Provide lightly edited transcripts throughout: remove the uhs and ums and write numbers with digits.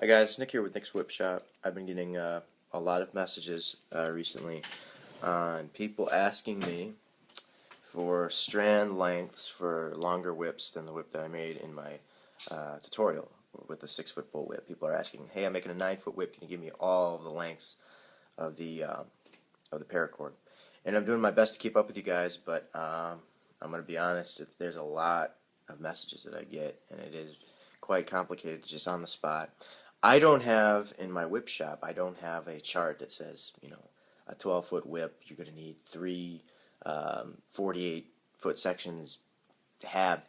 Hi guys, Nick here with Nick's Whip Shop. I've been getting a lot of messages recently on people asking me for strand lengths for longer whips than the whip that I made in my tutorial with the 6-foot bull whip. People are asking, hey, I'm making a 9-foot whip, can you give me all the lengths of the paracord? And I'm doing my best to keep up with you guys, but I'm going to be honest, there's a lot of messages that I get, and it is quite complicated just on the spot. I don't have, in my whip shop, I don't have a chart that says, a 12-foot whip, you're going to need 3 48-foot sections to have.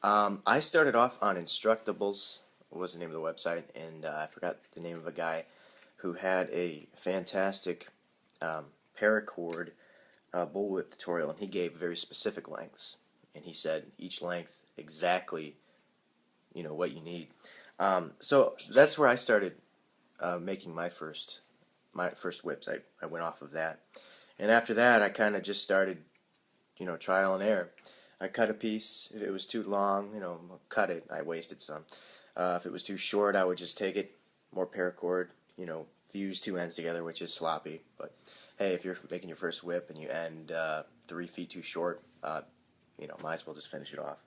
I started off on Instructables, was the name of the website, and I forgot the name of a guy who had a fantastic paracord bullwhip tutorial, and he gave very specific lengths, and he said each length exactly, what you need. So that's where I started making my first whips. I went off of that, and after that I kind of just started, trial and error. I cut a piece. If it was too long, cut it. I wasted some. If it was too short, I would just take it, more paracord, fuse two ends together, which is sloppy. But hey, if you're making your first whip and you end 3 feet too short, might as well just finish it off.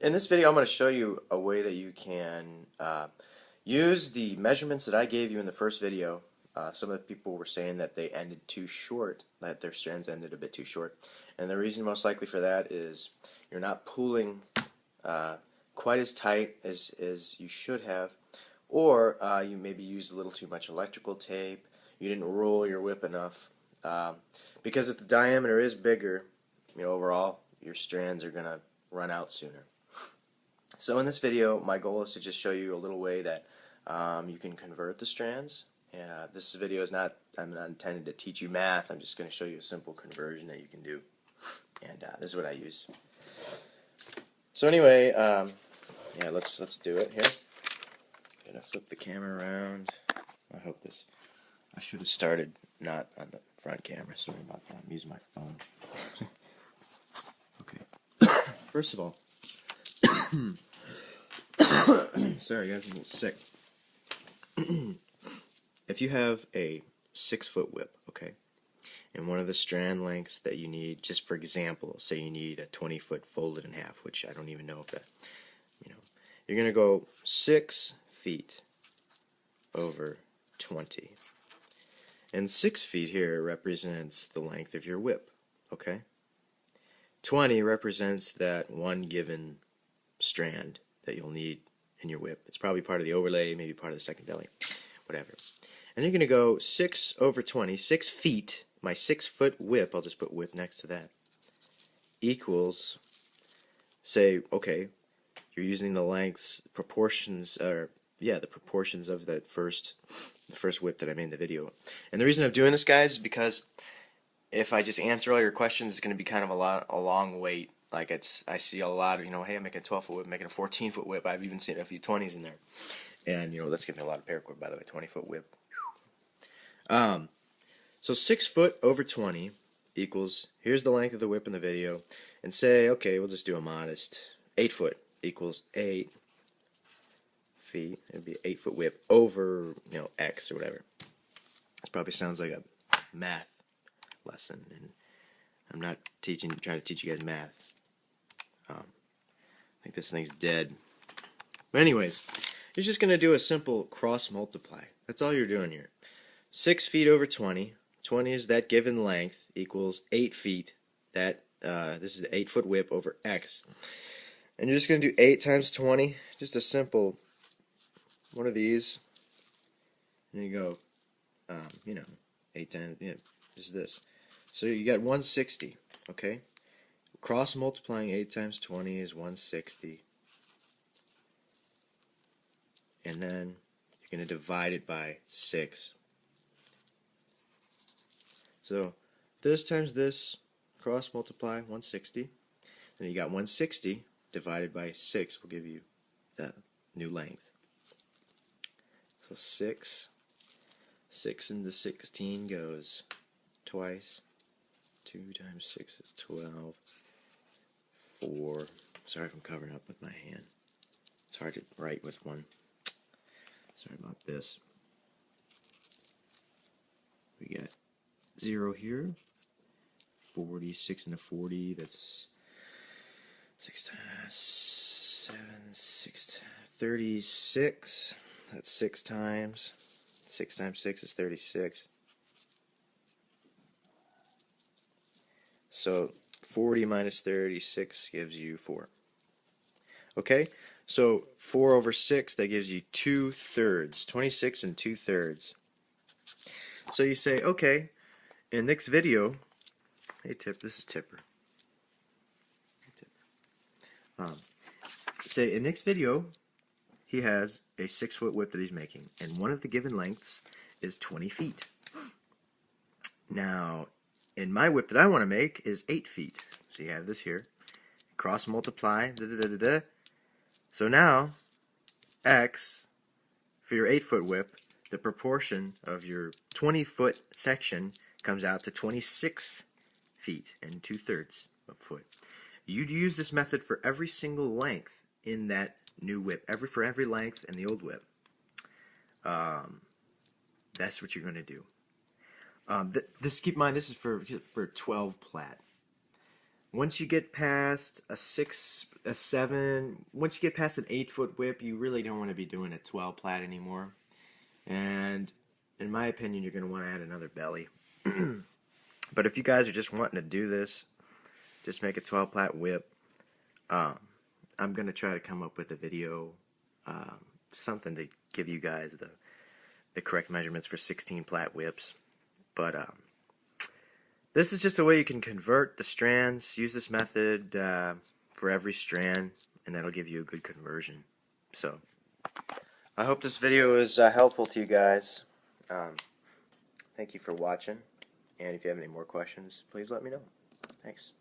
In this video, I'm going to show you a way that you can use the measurements that I gave you in the first video. Some of the people were saying that they ended too short, that their strands ended a bit too short. And the reason most likely for that is you're not pulling quite as tight as you should have, or you maybe used a little too much electrical tape, you didn't roll your whip enough. Because if the diameter is bigger, overall, your strands are going to run out sooner. So in this video, my goal is to just show you a little way that you can convert the strands. And this video is I'm not intended to teach you math. I'm just going to show you a simple conversion that you can do. And this is what I use. So anyway, yeah, let's do it here. Gonna flip the camera around. I should have started not on the front camera. Sorry about that. I'm using my phone. Okay. First of all, sorry guys, I'm a little sick. If you have a 6-foot whip, okay, and one of the strand lengths that you need, just for example, say you need a 20-foot folded in half, which I don't even know if that, you're going to go 6 feet over 20. And 6 feet here represents the length of your whip, okay? 20 represents that one given strand that you'll need in your whip. It's probably part of the overlay, maybe part of the second belly, whatever. And you're going to go 6 over 20, 6 feet, my 6-foot whip, I'll just put whip next to that, equals, say, okay, you're using the lengths, proportions, the proportions of the first whip that I made in the video. And the reason I'm doing this, guys, is because if I just answer all your questions, it's going to be kind of a long wait. Like I see a lot of, hey, I'm making a 12-foot whip, I'm making a 14-foot whip. I've even seen a few 20s in there. And, that's giving me a lot of paracord, by the way, 20-foot whip. So 6 foot over 20 equals, here's the length of the whip in the video, and say, okay, we'll just do a modest 8 foot equals 8 feet. It'd be an 8-foot whip over, X or whatever. This probably sounds like a math lesson, and I'm not trying to teach you guys math. I think this thing's dead. But anyways, you're just going to do a simple cross multiply. That's all you're doing here. 6 feet over 20. 20 is that given length equals 8 feet. This is the 8-foot whip over X. And you're just going to do 8 times 20. Just a simple one of these. And you go, 8 times, just this. So you got 160, okay? Cross multiplying 8 times 20 is 160. And then you're going to divide it by 6. So this times this, cross multiply 160. Then you got 160 divided by 6 will give you that new length. So 6 into 16 goes twice. 2 times 6 is 12. 4. Sorry if I'm covering up with my hand. It's hard to write with one. Sorry about this. We got 0 here. 46 and a 40. That's 6 times 7, 6, 36. That's 6 times. 6 times 6 is 36. So 40 minus 36 gives you 4. Okay, so 4 over 6, that gives you 2/3. 26 and 2/3. So you say, okay, in next video, hey Tip, this is Tipper. Hey, Tipper. Say in next video, he has a 6-foot whip that he's making, and one of the given lengths is 20 feet. Now, in my whip that I want to make is 8 feet. So you have this here. Cross multiply. Da, da, da, da, da. So now, X, for your 8-foot whip, the proportion of your 20-foot section comes out to 26 feet and 2/3 of a foot. You'd use this method for every single length in that new whip, for every length in the old whip. That's what you're going to do. Keep in mind, this is for 12 plait. Once you get past a 6, a 7, once you get past an 8-foot whip, you really don't want to be doing a 12 plait anymore. And in my opinion, you're going to want to add another belly. But if you guys are just wanting to do this, just make a 12 plait whip. I'm going to try to come up with a video, something to give you guys the correct measurements for 16 plait whips. But this is just a way you can convert the strands. Use this method for every strand, and that'll give you a good conversion. So I hope this video is helpful to you guys. Thank you for watching, and if you have any more questions, please let me know. Thanks.